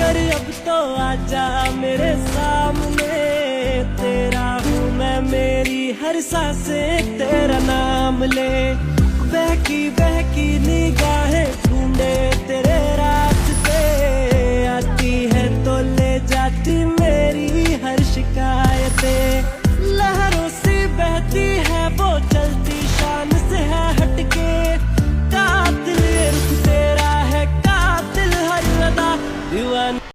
कर अब तो आजा मेरे सामने, तेरा हूँ मैं, मेरी हर सांसें तेरा नाम ले। बहकी बहकी निगाहें ढूंढे तेरे